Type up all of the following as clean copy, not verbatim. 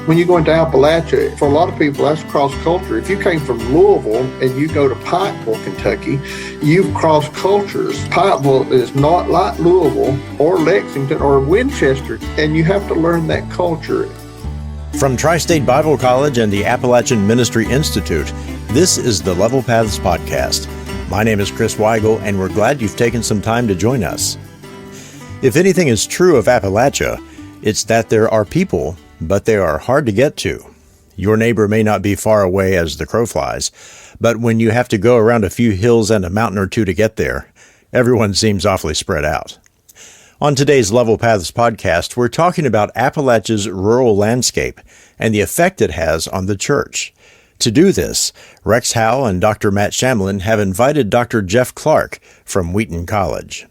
When you go into Appalachia, for a lot of people, that's cross culture. If you came from Louisville and you go to Pikeville, Kentucky, you've crossed cultures. Pikeville is not like Louisville or Lexington or Winchester, and you have to learn that culture. From Tri-State Bible College and the Appalachian Ministry Institute, this is the Level Paths Podcast. My name is Chris Weigel, and we're glad you've taken some time to join us. If anything is true of Appalachia, it's that there are people, but they are hard to get to. Your neighbor may not be far away as the crow flies, but when you have to go around a few hills and a mountain or two to get there, everyone seems awfully spread out. On today's Level Paths podcast, we're talking about Appalachia's rural landscape and the effect it has on the church. To do this, Rex Howe and Dr. Matt Shamblin have invited Dr. Jeff Clark from Wheaton College.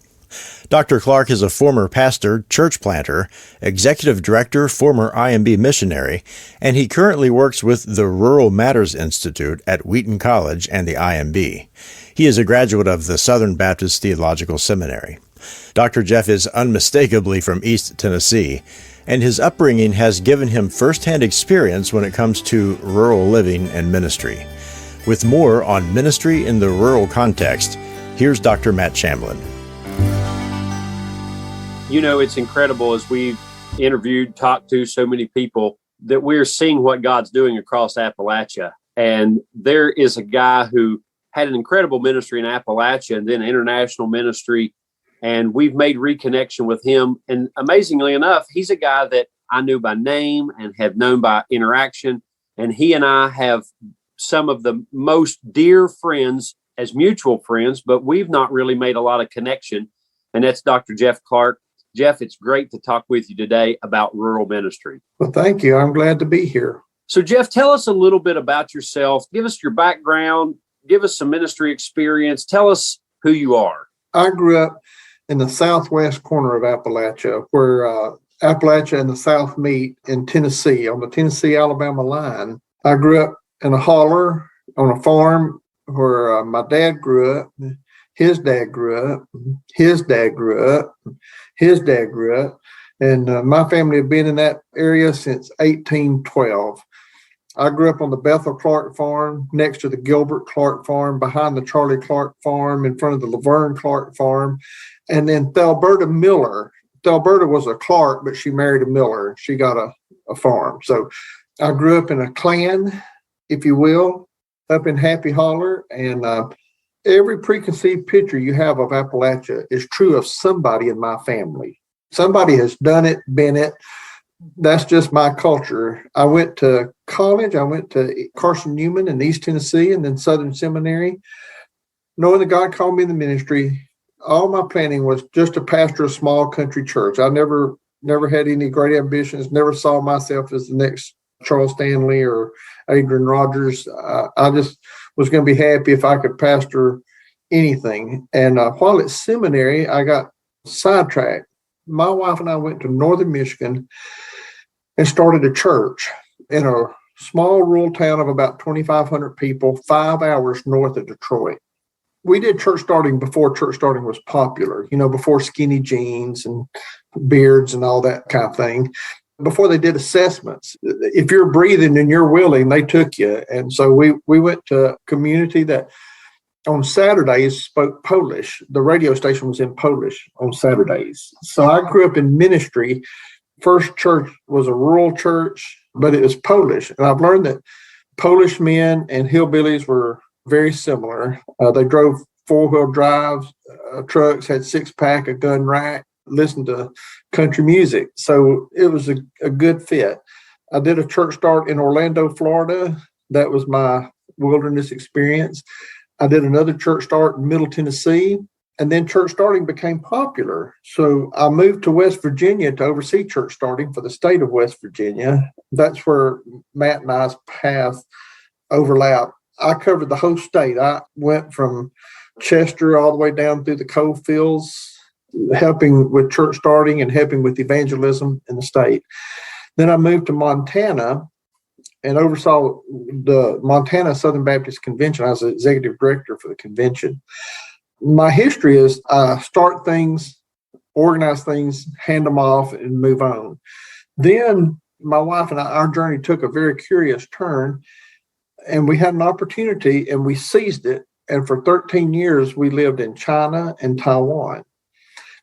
Dr. Clark is a former pastor, church planter, executive director, former IMB missionary, and he currently works with the Rural Matters Institute at Wheaton College and the IMB. He is a graduate of the Southern Baptist Theological Seminary. Dr. Jeff is unmistakably from East Tennessee, and his upbringing has given him firsthand experience when it comes to rural living and ministry. With more on ministry in the rural context, here's Dr. Matt Shamblin. You know, it's incredible as we've interviewed, talked to so many people that we're seeing what God's doing across Appalachia. And there is a guy who had an incredible ministry in Appalachia and then international ministry. And we've made reconnection with him. And amazingly enough, he's a guy that I knew by name and have known by interaction. And he and I have some of the most dear friends as mutual friends, but we've not really made a lot of connection. And that's Dr. Jeff Clark. Jeff, it's great to talk with you today about rural ministry. Well, thank you. I'm glad to be here. So, Jeff, tell us a little bit about yourself. Give us your background. Give us some ministry experience. Tell us who you are. I grew up in the southwest corner of Appalachia, where Appalachia and the South meet in Tennessee, on the Tennessee-Alabama line. I grew up in a holler on a farm where my dad grew up. His dad grew up, his dad grew up, his dad grew up, and my family had been in that area since 1812. I grew up on the Bethel Clark farm, next to the Gilbert Clark farm, behind the Charlie Clark farm, in front of the Laverne Clark farm, and then Thelberta Miller. Thelberta was a Clark, but she married a Miller. She got a farm. So I grew up in a clan, if you will, up in Happy Holler, and every preconceived picture you have of Appalachia is true of somebody in my family. Somebody has done it, been it. That's just my culture. I went to college. I went to Carson Newman in East Tennessee and then Southern Seminary. Knowing that God called me in the ministry, all my planning was just to pastor a small country church. I never had any great ambitions, never saw myself as the next Charles Stanley or Adrian Rogers. I just was going to be happy if I could pastor anything. And while at seminary, I got sidetracked. My wife and I went to northern Michigan and started a church in a small rural town of about 2,500 people, 5 hours north of Detroit. We did church starting before church starting was popular, before skinny jeans and beards and all that kind of thing. Before they did assessments, if you're breathing and you're willing, they took you. And so we went to a community that on Saturdays spoke Polish. The radio station was in Polish on Saturdays. So I grew up in ministry. First church was a rural church, but it was Polish. And I've learned that Polish men and hillbillies were very similar. They drove four-wheel drive trucks, had six-pack, a gun rack, listened to country music. So it was a good fit. I did a church start in Orlando, Florida. That was my wilderness experience. I did another church start in Middle Tennessee, and then church starting became popular. So I moved to West Virginia to oversee church starting for the state of West Virginia. That's where Matt and I's path overlapped. I covered the whole state. I went from Chester all the way down through the coal fields, helping with church starting and helping with evangelism in the state. Then I moved to Montana and oversaw the Montana Southern Baptist Convention. I was the executive director for the convention. My history is I start things, organize things, hand them off, and move on. Then my wife and I, our journey took a very curious turn, and we had an opportunity and we seized it. And for 13 years, we lived in China and Taiwan.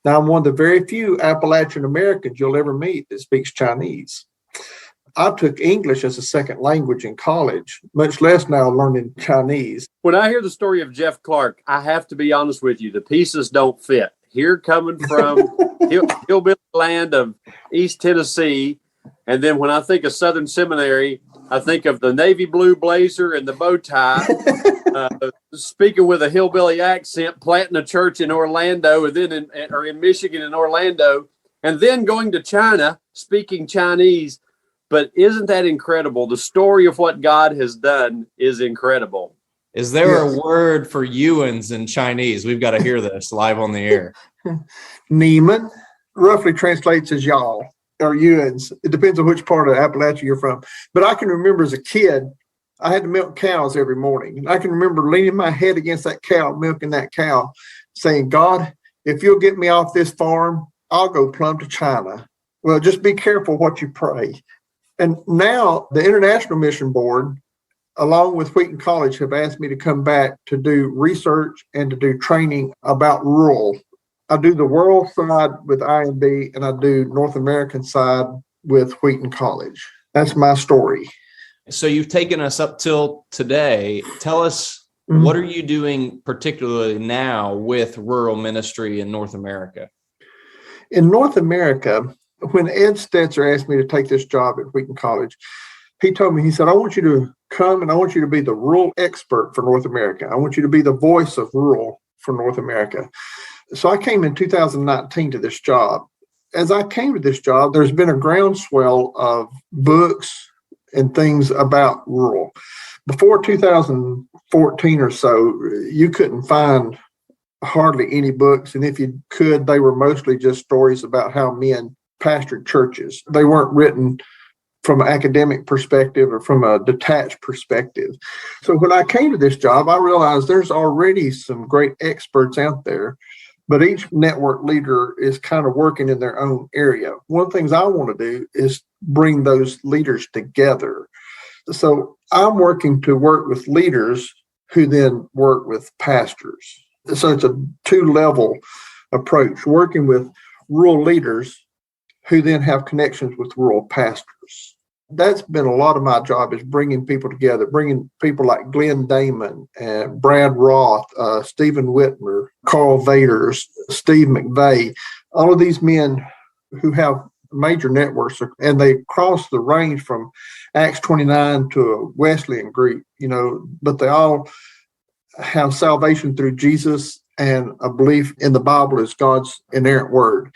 Now, I'm one of the very few Appalachian Americans you'll ever meet that speaks Chinese. I took English as a second language in college, much less now learning Chinese. When I hear the story of Jeff Clark, I have to be honest with you, the pieces don't fit. Here coming from hillbilly land of East Tennessee, and then when I think of Southern Seminary, I think of the navy blue blazer and the bow tie, speaking with a hillbilly accent, planting a church in Orlando, and then in Michigan and Orlando, and then going to China, speaking Chinese. But isn't that incredible? The story of what God has done is incredible. Is there a word for Ewans in Chinese? We've got to hear this live on the air. Neiman roughly translates as y'all or Ewans. It depends on which part of Appalachia you're from. But I can remember as a kid, I had to milk cows every morning. I can remember leaning my head against that cow, milking that cow, saying, God, if you'll get me off this farm, I'll go plumb to China. Well, just be careful what you pray. And now the International Mission Board, along with Wheaton College, have asked me to come back to do research and to do training about rural. I do the world side with IMB, and I do North American side with Wheaton College. That's my story. So you've taken us up till today. Tell us, what are you doing particularly now with rural ministry in North America? In North America, when Ed Stetzer asked me to take this job at Wheaton College, he told me, he said, I want you to come and I want you to be the rural expert for North America. I want you to be the voice of rural for North America. So I came in 2019 to this job. As I came to this job, there's been a groundswell of books and things about rural. Before 2014 or so, you couldn't find hardly any books. And if you could, they were mostly just stories about how men pastored churches. They weren't written from an academic perspective or from a detached perspective. So when I came to this job, I realized there's already some great experts out there, but each network leader is kind of working in their own area. One of the things I want to do is bring those leaders together. So I'm working to work with leaders who then work with pastors. So it's a two-level approach, working with rural leaders who then have connections with rural pastors. That's been a lot of my job, is bringing people together, bringing people like Glenn Damon and Brad Roth, Stephen Whitmer, Carl Vaders, Steve McVeigh, all of these men who have major networks, and they cross the range from Acts 29 to a Wesleyan group, but they all have salvation through Jesus and a belief in the Bible as God's inerrant word.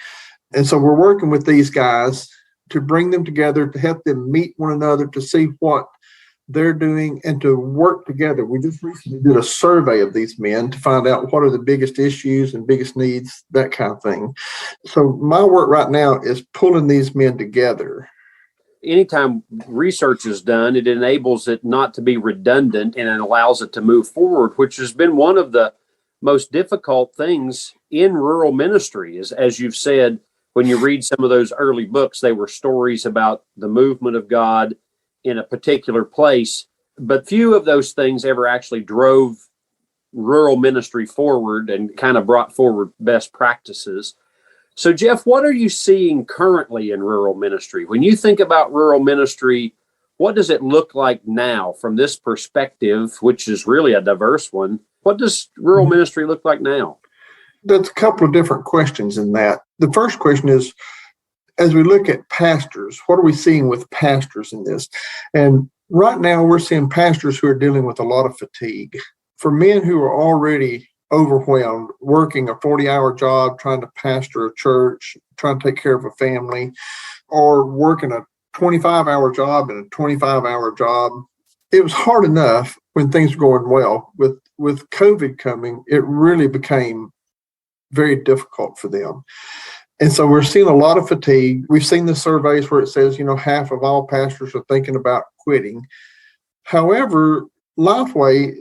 And so we're working with these guys to bring them together, to help them meet one another, to see what they're doing and to work together. We just recently did a survey of these men to find out what are the biggest issues and biggest needs, that kind of thing. So my work right now is pulling these men together. Anytime research is done, it enables it not to be redundant, and it allows it to move forward, which has been one of the most difficult things in rural ministry. Is, as you've said, when you read some of those early books, they were stories about the movement of God in a particular place, but few of those things ever actually drove rural ministry forward and kind of brought forward best practices. So, Jeff, what are you seeing currently in rural ministry? When you think about rural ministry, what does it look like now from this perspective, which is really a diverse one? What does rural ministry look like now? There's a couple of different questions in that. The first question is, as we look at pastors, what are we seeing with pastors in this? And right now we're seeing pastors who are dealing with a lot of fatigue. For men who are already overwhelmed, working a 40-hour job, trying to pastor a church, trying to take care of a family, or working a 25-hour job and a 25-hour job, it was hard enough when things were going well. With COVID coming, it really became very difficult for them. And so we're seeing a lot of fatigue. We've seen the surveys where it says, half of all pastors are thinking about quitting. However, Lifeway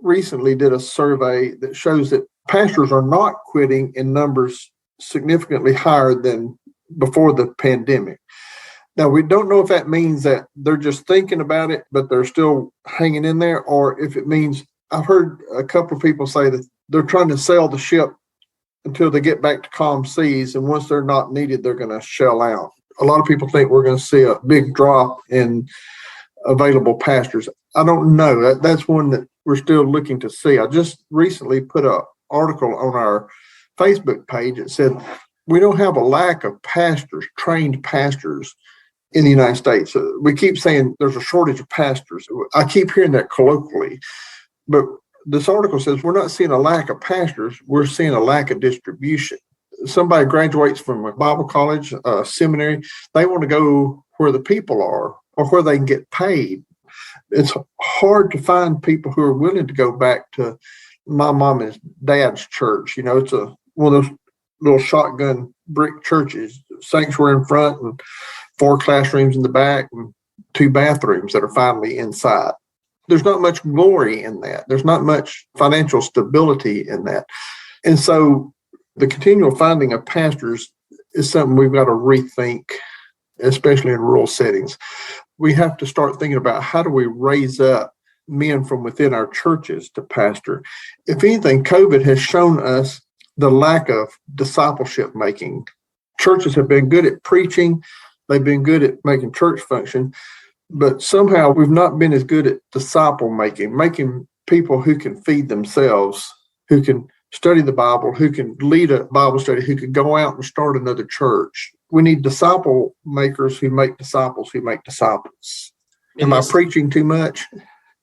recently did a survey that shows that pastors are not quitting in numbers significantly higher than before the pandemic. Now, we don't know if that means that they're just thinking about it, but they're still hanging in there, or if it means, I've heard a couple of people say that they're trying to sail the ship until they get back to calm seas, and once they're not needed, they're going to shell out. A lot of people think we're going to see a big drop in available pastors. I don't know. That's one that we're still looking to see. I just recently put an article on our Facebook page that said we don't have a lack of pastors, trained pastors in the United States. We keep saying there's a shortage of pastors. I keep hearing that colloquially, but this article says we're not seeing a lack of pastors, we're seeing a lack of distribution. Somebody graduates from a Bible college, a seminary, they want to go where the people are or where they can get paid. It's hard to find people who are willing to go back to my mom and dad's church. It's one of those little shotgun brick churches, sanctuary in front and 4 classrooms in the back and 2 bathrooms that are finally inside. There's not much glory in that. There's not much financial stability in that. And so the continual finding of pastors is something we've got to rethink, especially in rural settings. We have to start thinking about how do we raise up men from within our churches to pastor. If anything, COVID has shown us the lack of discipleship making. Churches have been good at preaching. They've been good at making church function. But somehow we've not been as good at disciple making people who can feed themselves, who can study the Bible, who can lead a Bible study, who can go out and start another church. We need disciple makers who make disciples who make disciples. Am I preaching too much?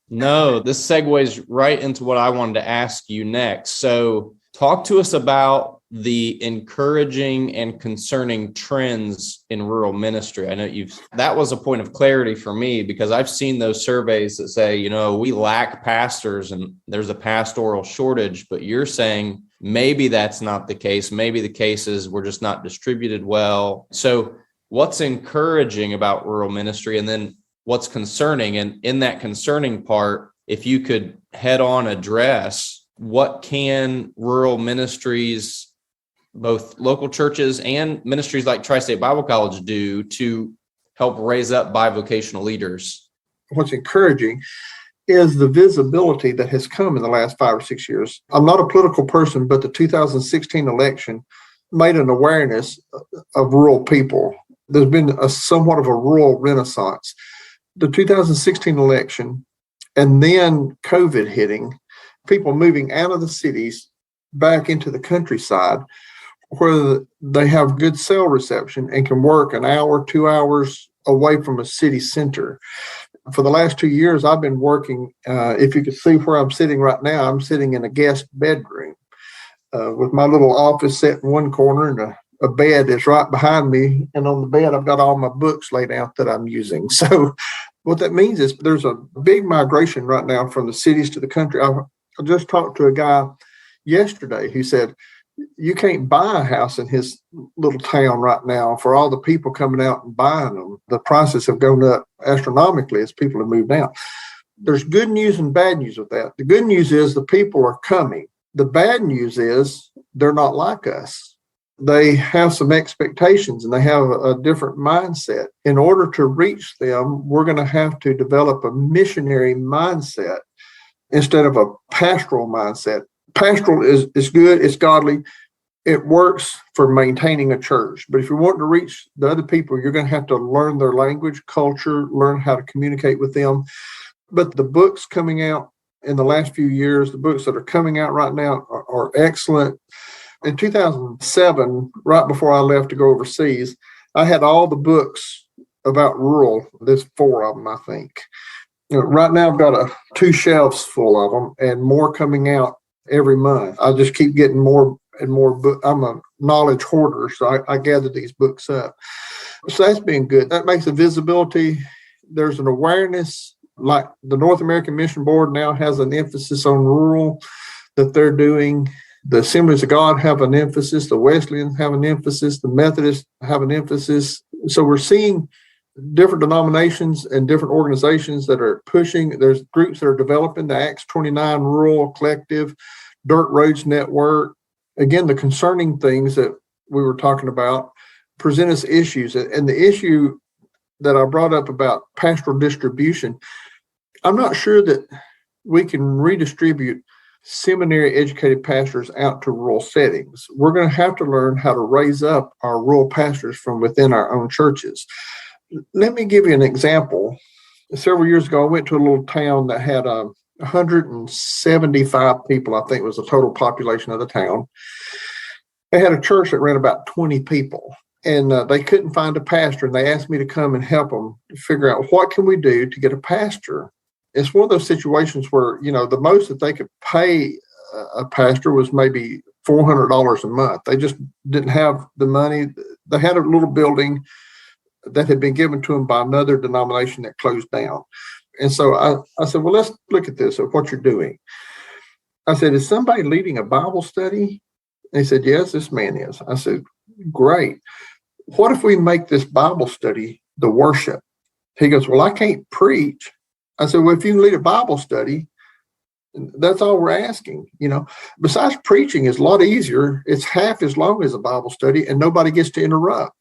No, this segues right into what I wanted to ask you next. So talk to us about the encouraging and concerning trends in rural ministry. I know that was a point of clarity for me because I've seen those surveys that say, we lack pastors and there's a pastoral shortage, but you're saying maybe that's not the case. Maybe the case is we're just not distributed well. So what's encouraging about rural ministry, and then what's concerning? And in that concerning part, if you could head on address what can rural ministries, both local churches and ministries like Tri-State Bible College, do to help raise up bivocational leaders? What's encouraging is the visibility that has come in the last 5 or 6 years. I'm not a political person, but the 2016 election made an awareness of rural people. There's been somewhat of a rural renaissance. The 2016 election and then COVID hitting, people moving out of the cities back into the countryside where they have good cell reception and can work an hour, 2 hours away from a city center. For the last 2 years, I've been working, if you can see where I'm sitting right now, I'm sitting in a guest bedroom with my little office set in one corner and a bed is right behind me. And on the bed, I've got all my books laid out that I'm using. So what that means is there's a big migration right now from the cities to the country. I just talked to a guy yesterday who said, you can't buy a house in his little town right now for all the people coming out and buying them. The prices have gone up astronomically as people have moved out. There's good news and bad news with that. The good news is the people are coming. The bad news is they're not like us. They have some expectations and they have a different mindset. In order to reach them, we're going to have to develop a missionary mindset instead of a pastoral mindset. Pastoral is good, it's godly, it works for maintaining a church. But if you want to reach the other people, you're going to have to learn their language, culture, learn how to communicate with them. But the books coming out in the last few years, the books that are coming out right now are excellent. In 2007, right before I left to go overseas, I had all the books about rural. There's 4 of them, I think. Right now, I've got 2 shelves full of them and more coming out every month. I just keep getting more and more books. I'm a knowledge hoarder, so I gather these books up. So that's been good. That makes a visibility. There's an awareness, like the North American Mission Board now has an emphasis on rural that they're doing. The Assemblies of God have an emphasis. The Wesleyans have an emphasis. The Methodists have an emphasis. So we're seeing different denominations and different organizations that are pushing. There's groups that are developing the Acts 29 Rural Collective, Dirt Roads Network. Again, the concerning things that we were talking about present us issues. And the issue that I brought up about pastoral distribution, I'm not sure that we can redistribute seminary educated pastors out to rural settings. We're going to have to learn how to raise up our rural pastors from within our own churches. Let me give you an example. Several years ago, I went to a little town that had 175 people, I think was the total population of the town. They had a church that ran about 20 people, and they couldn't find a pastor, and they asked me to come and help them figure out what can we do to get a pastor. It's one of those situations where, the most that they could pay a pastor was maybe $400 a month. They just didn't have the money. They had a little building that had been given to them by another denomination that closed down. And so I said, well, let's look at this, of what you're doing. I said, is somebody leading a Bible study? And he said, yes, this man is. I said, great. What if we make this Bible study the worship? He goes, well, I can't preach. I said, well, if you can lead a Bible study, that's all we're asking. Besides, preaching is a lot easier. It's half as long as a Bible study, and nobody gets to interrupt.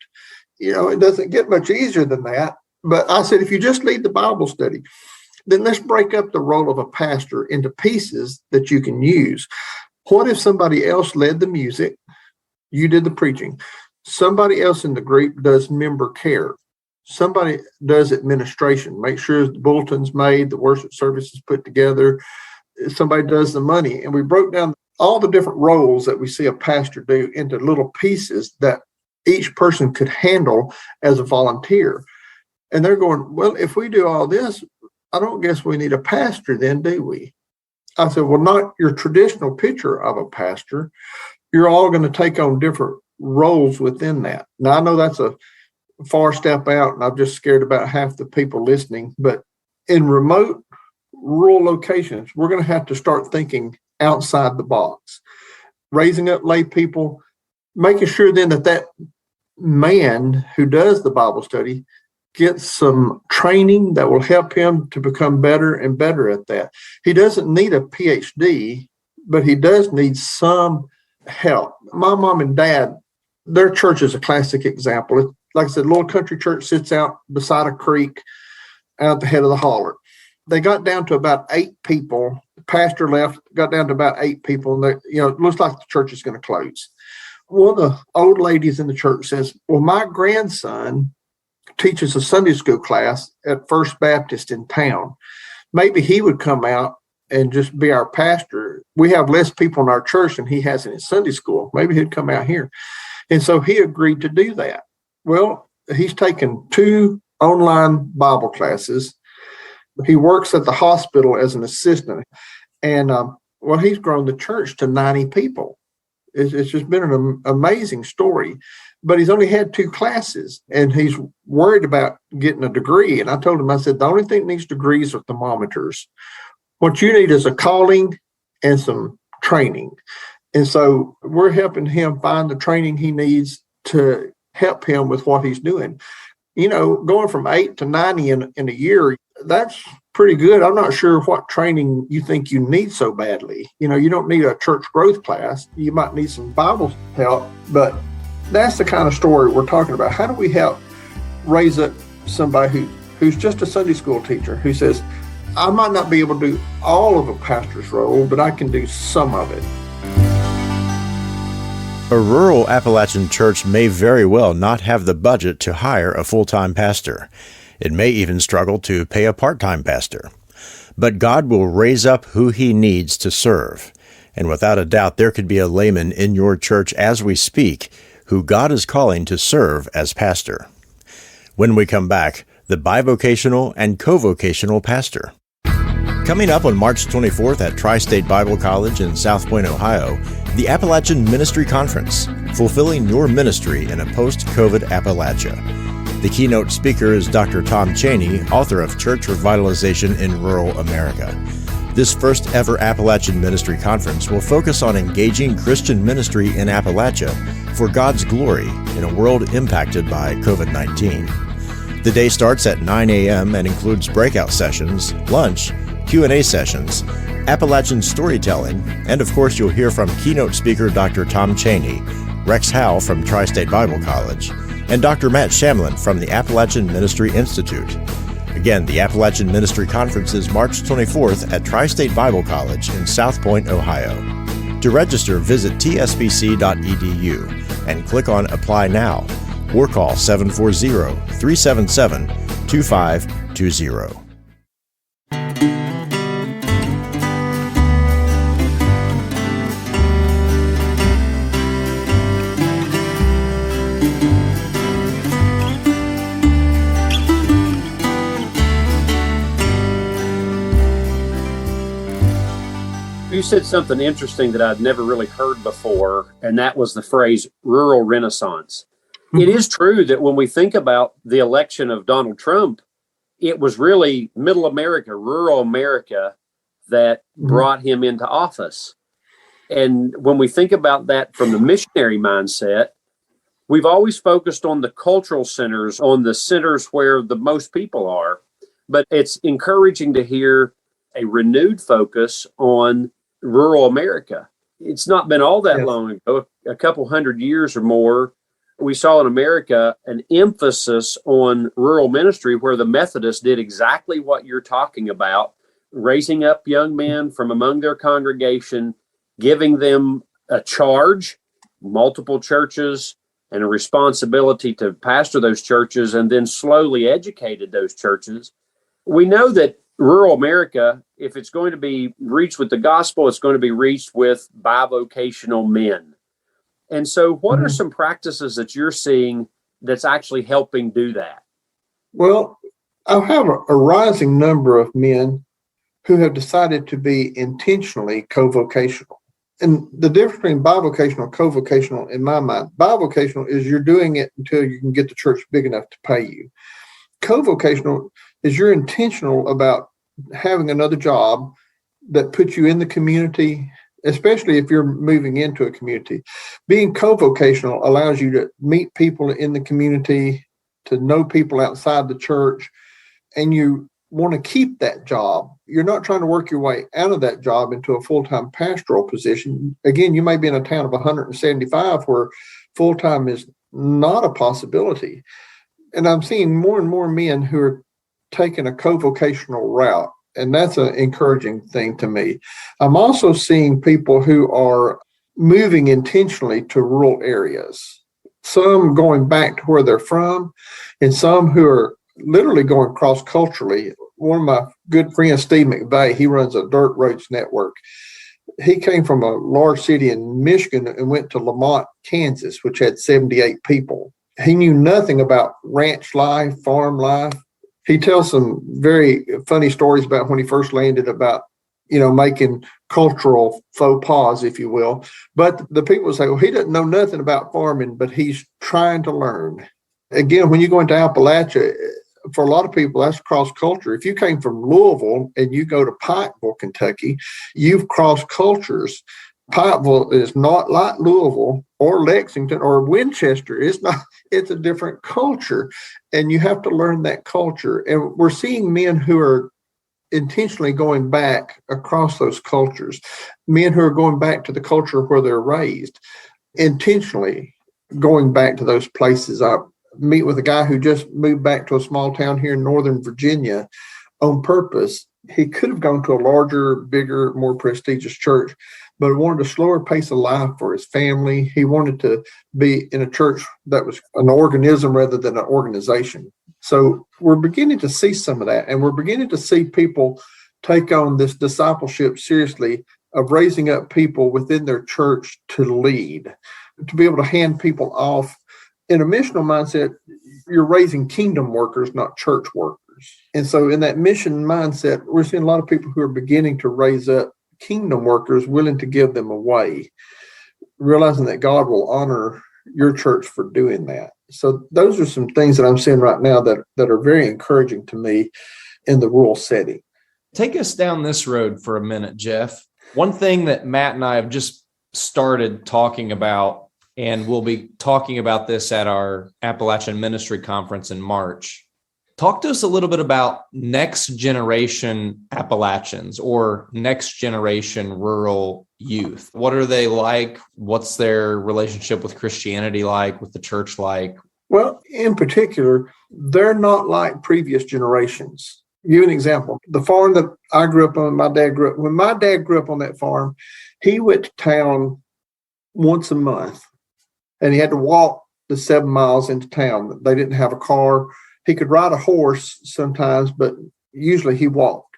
It doesn't get much easier than that. But I said, if you just lead the Bible study, then let's break up the role of a pastor into pieces that you can use. What if somebody else led the music? You did the preaching. Somebody else in the group does member care. Somebody does administration, make sure the bulletin's made, the worship service is put together. Somebody does the money. And we broke down all the different roles that we see a pastor do into little pieces that each person could handle as a volunteer. And they're going, well, if we do all this, I don't guess we need a pastor then, do we? I said, well, not your traditional picture of a pastor. You're all going to take on different roles within that. Now, I know that's a far step out, and I'm just scared about half the people listening. But in remote rural locations, we're going to have to start thinking outside the box, raising up lay people, making sure then that man who does the Bible study gets some training that will help him to become better and better at that. He doesn't need a PhD, but he does need some help. My mom and dad, their church is a classic example. Like I said, little country church sits out beside a creek out at the head of the holler. They got down to about 8 people. The pastor left, got down to about 8 people, and it looks like the church is going to close. One of the old ladies in the church says, well, my grandson teaches a Sunday school class at First Baptist in town. Maybe he would come out and just be our pastor. We have less people in our church than he has in his Sunday school. Maybe he'd come out here. And so he agreed to do that. Well, he's taken 2 online Bible classes. He works at the hospital as an assistant. And, he's grown the church to 90 people. It's just been an amazing story. But he's only had 2 classes, and he's worried about getting a degree. And I told him, I said, the only thing that needs degrees are thermometers. What you need is a calling and some training. And so we're helping him find the training he needs to help him with what he's doing. Going from 8 to 90 in a year, that's pretty good. I'm not sure what training you think you need so badly. You don't need a church growth class. You might need some Bible help, but that's the kind of story we're talking about. How do we help raise up somebody who's just a Sunday school teacher who says, I might not be able to do all of a pastor's role, but I can do some of it. A rural Appalachian church may very well not have the budget to hire a full-time pastor. It may even struggle to pay a part-time pastor. But God will raise up who He needs to serve. And without a doubt, there could be a layman in your church as we speak who God is calling to serve as pastor. When we come back, the bivocational and covocational pastor. Coming up on March 24th at Tri-State Bible College in South Point, Ohio, the Appalachian Ministry Conference, fulfilling your ministry in a post-COVID Appalachia. The keynote speaker is Dr. Tom Cheney, author of Church Revitalization in Rural America. This first ever Appalachian Ministry Conference will focus on engaging Christian ministry in Appalachia for God's glory in a world impacted by COVID-19. The day starts at 9 a.m. and includes breakout sessions, lunch, Q&A sessions, Appalachian storytelling, and of course you'll hear from keynote speaker Dr. Tom Cheney, Rex Howe from Tri-State Bible College, and Dr. Matt Shamblin from the Appalachian Ministry Institute. Again, the Appalachian Ministry Conference is March 24th at Tri-State Bible College in South Point, Ohio. To register, visit tsbc.edu and click on Apply Now or call 740-377-2520. You said something interesting that I'd never really heard before, and that was the phrase rural renaissance. It is true that when we think about the election of Donald Trump, it was really middle America, rural America that brought him into office. And when we think about that from the missionary mindset, we've always focused on the cultural centers, on the centers where the most people are. But it's encouraging to hear a renewed focus on rural America. It's not been all that long ago, a couple hundred years or more, we saw in America an emphasis on rural ministry where the Methodists did exactly what you're talking about, raising up young men from among their congregation, giving them a charge, multiple churches, and a responsibility to pastor those churches, and then slowly educated those churches. We know that rural America, if it's going to be reached with the gospel, it's going to be reached with bivocational men. And so what are some practices that you're seeing that's actually helping do that? Well, I have a rising number of men who have decided to be intentionally co-vocational. And the difference between bivocational and co-vocational, in my mind, bivocational is you're doing it until you can get the church big enough to pay you. Co-vocational is you're intentional about having another job that puts you in the community, especially if you're moving into a community. Being co-vocational allows you to meet people in the community, to know people outside the church, and you want to keep that job. You're not trying to work your way out of that job into a full-time pastoral position. Again, you may be in a town of 175 where full-time is not a possibility. And I'm seeing more and more men who are taking a co-vocational route, and that's an encouraging thing to me. I'm also seeing people who are moving intentionally to rural areas, some going back to where they're from, and some who are literally going cross-culturally. One of my good friends, Steve McVeigh, he runs a dirt roads network. He came from a large city in Michigan and went to Lamont, Kansas, which had 78 people. He knew nothing about ranch life, farm life. He tells some very funny stories about when he first landed, about, making cultural faux pas, if you will. But the people say, well, he doesn't know nothing about farming, but he's trying to learn. Again, when you go into Appalachia, for a lot of people, that's cross-culture. If you came from Louisville and you go to Pikeville, Kentucky, you've crossed cultures. Pikeville is not like Louisville or Lexington or Winchester. It's a different culture, and you have to learn that culture. And we're seeing men who are intentionally going back across those cultures, men who are going back to the culture where they're raised, intentionally going back to those places. I meet with a guy who just moved back to a small town here in Northern Virginia on purpose. He could have gone to a larger, bigger, more prestigious church, but wanted a slower pace of life for his family. He wanted to be in a church that was an organism rather than an organization. So we're beginning to see some of that, and we're beginning to see people take on this discipleship seriously, of raising up people within their church to lead, to be able to hand people off. In a missional mindset, you're raising kingdom workers, not church workers. And so in that mission mindset, we're seeing a lot of people who are beginning to raise up kingdom workers, willing to give them away, realizing that God will honor your church for doing that. So those are some things that I'm seeing right now that are very encouraging to me in the rural setting. Take us down this road for a minute, Jeff. One thing that Matt and I have just started talking about, and we'll be talking about this at our Appalachian Ministry Conference in March. Talk to us a little bit about next generation Appalachians or next generation rural youth. What are they like? What's their relationship with Christianity like, with the church like? Well, in particular, they're not like previous generations. Give you an example. The farm that I grew up on, when my dad grew up on that farm, he went to town once a month and he had to walk the 7 miles into town. They didn't have a car. He could ride a horse sometimes, but usually he walked.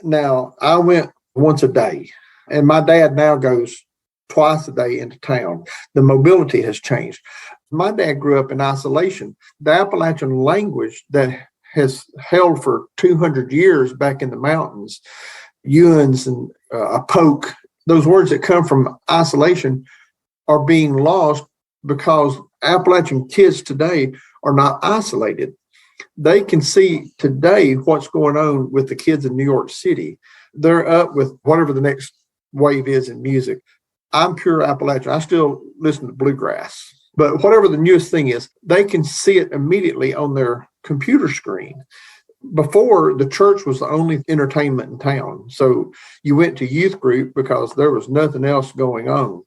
Now, I went once a day, and my dad now goes twice a day into town. The mobility has changed. My dad grew up in isolation. The Appalachian language that has held for 200 years back in the mountains, Ewans and a poke, those words that come from isolation are being lost because Appalachian kids today are not isolated. They can see today what's going on with the kids in New York City. They're up with whatever the next wave is in music. I'm pure Appalachian. I still listen to bluegrass. But whatever the newest thing is, they can see it immediately on their computer screen. Before, the church was the only entertainment in town. So you went to youth group because there was nothing else going on.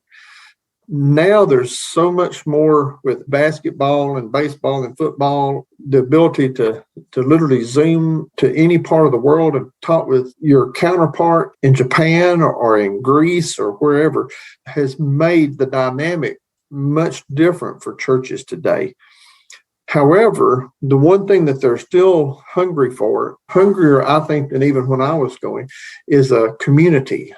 Now there's so much more with basketball and baseball and football, the ability to literally Zoom to any part of the world and talk with your counterpart in Japan or in Greece or wherever has made the dynamic much different for churches today. However, the one thing that they're still hungry for, hungrier, I think, than even when I was going, is a community.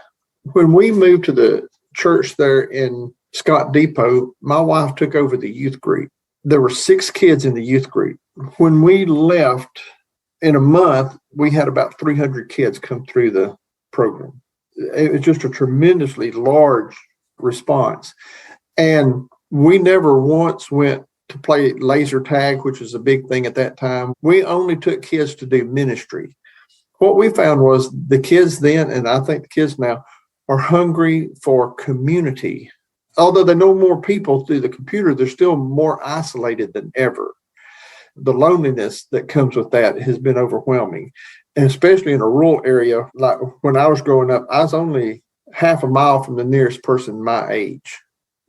When we moved to the church there in Scott Depot, my wife took over the youth group. There were 6 kids in the youth group. When we left, in a month, we had about 300 kids come through the program. It was just a tremendously large response. And we never once went to play laser tag, which was a big thing at that time. We only took kids to do ministry. What we found was the kids then, and I think the kids now, are hungry for community. Although they know more people through the computer, they're still more isolated than ever. The loneliness that comes with that has been overwhelming. And especially in a rural area, like when I was growing up, I was only half a mile from the nearest person my age.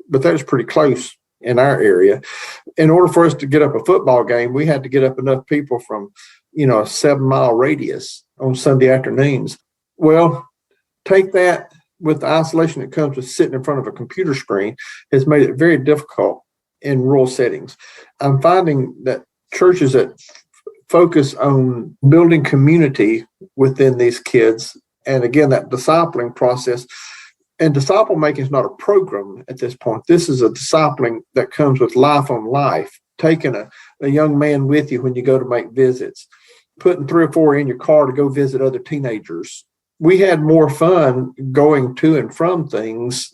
But that was pretty close in our area. In order for us to get up a football game, we had to get up enough people from, a 7-mile radius on Sunday afternoons. Well, take that with the isolation that comes with sitting in front of a computer screen has made it very difficult in rural settings. I'm finding that churches that focus on building community within these kids, and again, that discipling process, and disciple making is not a program at this point. This is a discipling that comes with life on life, taking a young man with you when you go to make visits, putting 3 or 4 in your car to go visit other teenagers. We had more fun going to and from things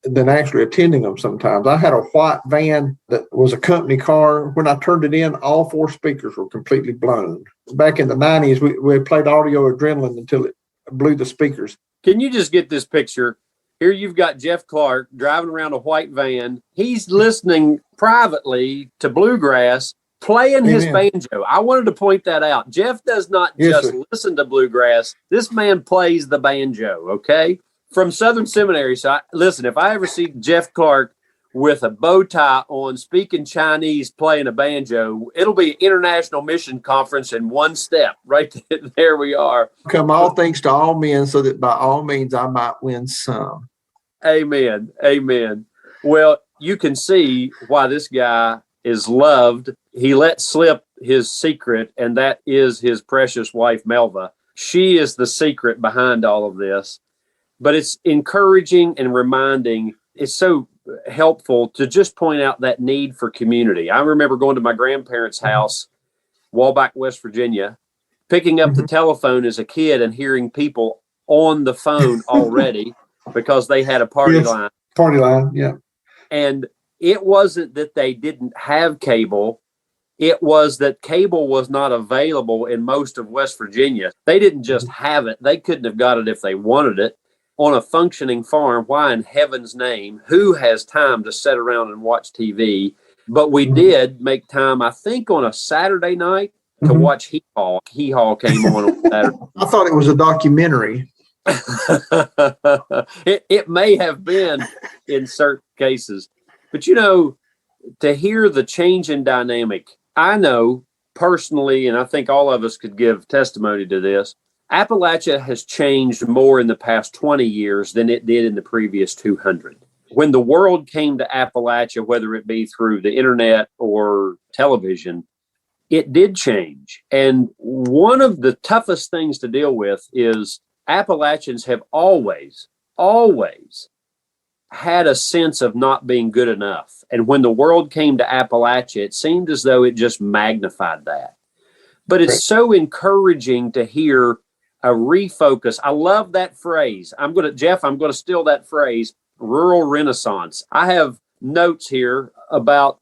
than actually attending them sometimes. I had a white van that was a company car. When I turned it in, all 4 speakers were completely blown. Back in the 90s, we played Audio Adrenaline until it blew the speakers. Can you just get this picture? Here you've got Jeff Clark driving around a white van. He's listening privately to bluegrass, playing his banjo. I wanted to point that out. Jeff does not just listen to bluegrass. This man plays the banjo, okay? From Southern Seminary. So, listen, if I ever see Jeff Clark with a bow tie on, speaking Chinese, playing a banjo, it'll be International Mission Conference in one step. Right there we are. Come all things to all men, so that by all means I might win some. Amen. Amen. Well, you can see why this guy is loved. He let slip his secret, and that is his precious wife, Melva. She is the secret behind all of this. But it's encouraging and reminding. It's so helpful to just point out that need for community. I remember going to my grandparents' house, Walbach, West Virginia, picking up the telephone as a kid and hearing people on the phone already because they had a party line. Party line, yeah. And it wasn't that they didn't have cable. It was that cable was not available in most of West Virginia. They didn't just have it. They couldn't have got it if they wanted it. On a functioning farm, why in heaven's name, who has time to sit around and watch TV? But we did make time, I think, on a Saturday night to watch Hee Haw. Hee Haw came on Saturday. I thought it was a documentary. It may have been in certain cases. But, to hear the change in dynamic, I know personally, and I think all of us could give testimony to this, Appalachia has changed more in the past 20 years than it did in the previous 200. When the world came to Appalachia, whether it be through the internet or television, it did change. And one of the toughest things to deal with is Appalachians have always had a sense of not being good enough. And when the world came to Appalachia, it seemed as though it just magnified that. But it's so encouraging to hear a refocus. I love that phrase. Jeff, I'm going to steal that phrase, rural renaissance. I have notes here about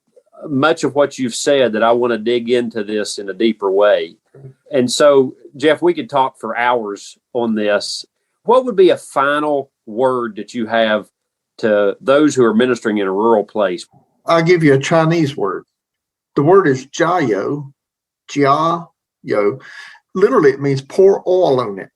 much of what you've said that I want to dig into this in a deeper way. And so, Jeff, we could talk for hours on this. What would be a final word that you have to those who are ministering in a rural place? I'll give you a Chinese word. The word is jiao, jiao. Literally, it means pour oil on it.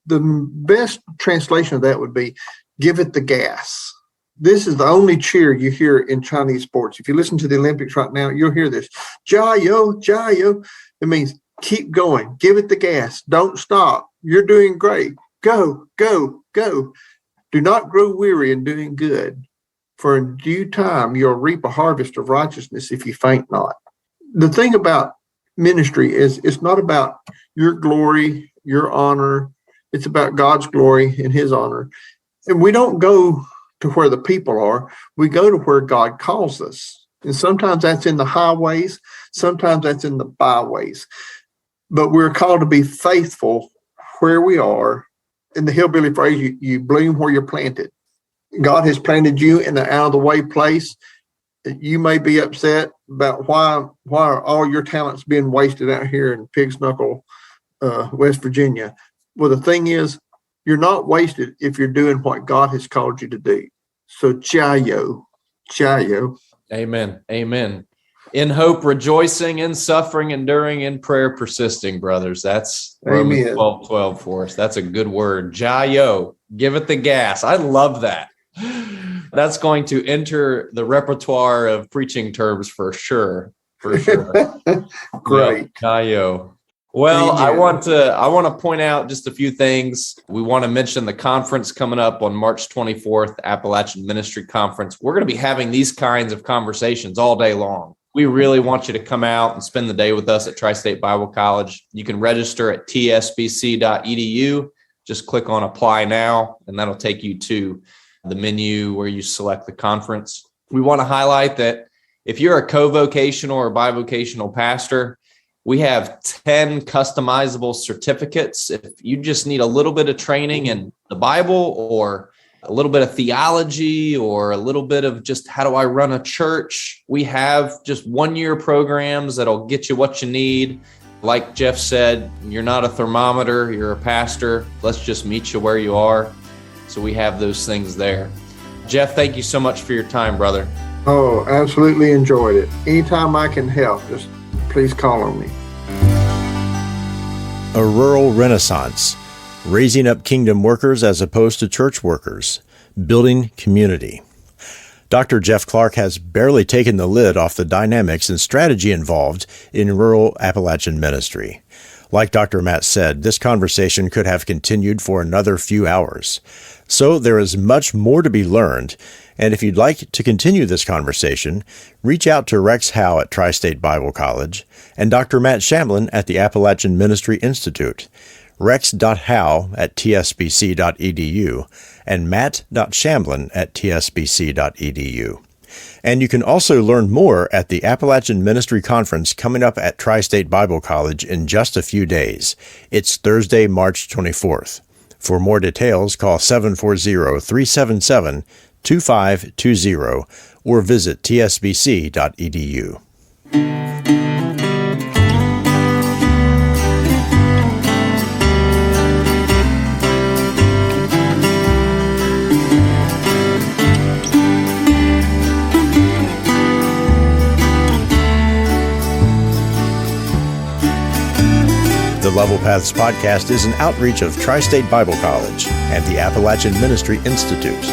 The best translation of that would be give it the gas. This is the only cheer you hear in Chinese sports. If you listen to the Olympics right now, you'll hear this. Jiao, jiao. It means keep going. Give it the gas. Don't stop. You're doing great. Go, go, go. Do not grow weary in doing good, for in due time you'll reap a harvest of righteousness if you faint not. The thing about ministry is it's not about your glory, your honor. It's about God's glory and his honor. And we don't go to where the people are. We go to where God calls us. And sometimes that's in the highways. Sometimes that's in the byways. But we're called to be faithful where we are. In the hillbilly phrase, you bloom where you're planted. God has planted you in an out-of-the-way place. You may be upset about why are all your talents being wasted out here in Pig's Knuckle, West Virginia. Well, the thing is, you're not wasted if you're doing what God has called you to do. So, jiao. Amen. Amen. In hope, rejoicing, in suffering, enduring, in prayer, persisting, brothers. That's Romans 12:12 for us. That's a good word. Jiao. Give it the gas. I love that. That's going to enter the repertoire of preaching terms for sure. For sure. Great. Jiao. Well, I want to point out just a few things. We want to mention the conference coming up on March 24th, Appalachian Ministry Conference. We're going to be having these kinds of conversations all day long. We really want you to come out and spend the day with us at Tri-State Bible College. You can register at tsbc.edu. Just click on Apply Now, and that'll take you to the menu where you select the conference. We want to highlight that if you're a co-vocational or bivocational pastor, we have 10 customizable certificates. If you just need a little bit of training in the Bible or a little bit of theology or a little bit of just how do I run a church, we have just 1-year programs that'll get you what you need. Like Jeff said, you're not a thermometer, you're a pastor. Let's just meet you where you are. So we have those things there. Jeff, thank you so much for your time, brother. Oh, absolutely enjoyed it. Anytime I can help, just please call on me. A rural renaissance, raising up kingdom workers as opposed to church workers, building community. Dr. Jeff Clark has barely taken the lid off the dynamics and strategy involved in rural Appalachian ministry. Like Dr. Matt said, this conversation could have continued for another few hours. So there is much more to be learned, and if you'd like to continue this conversation, reach out to Rex Howe at Tri-State Bible College and Dr. Matt Shamblin at the Appalachian Ministry Institute, rex.howe@tsbc.edu, and matt.shamblin at tsbc.edu. And you can also learn more at the Appalachian Ministry Conference coming up at Tri-State Bible College in just a few days. It's Thursday, March 24th. For more details, call 740-377-2520 or visit tsbc.edu. The Level Paths podcast is an outreach of Tri-State Bible College and the Appalachian Ministry Institute.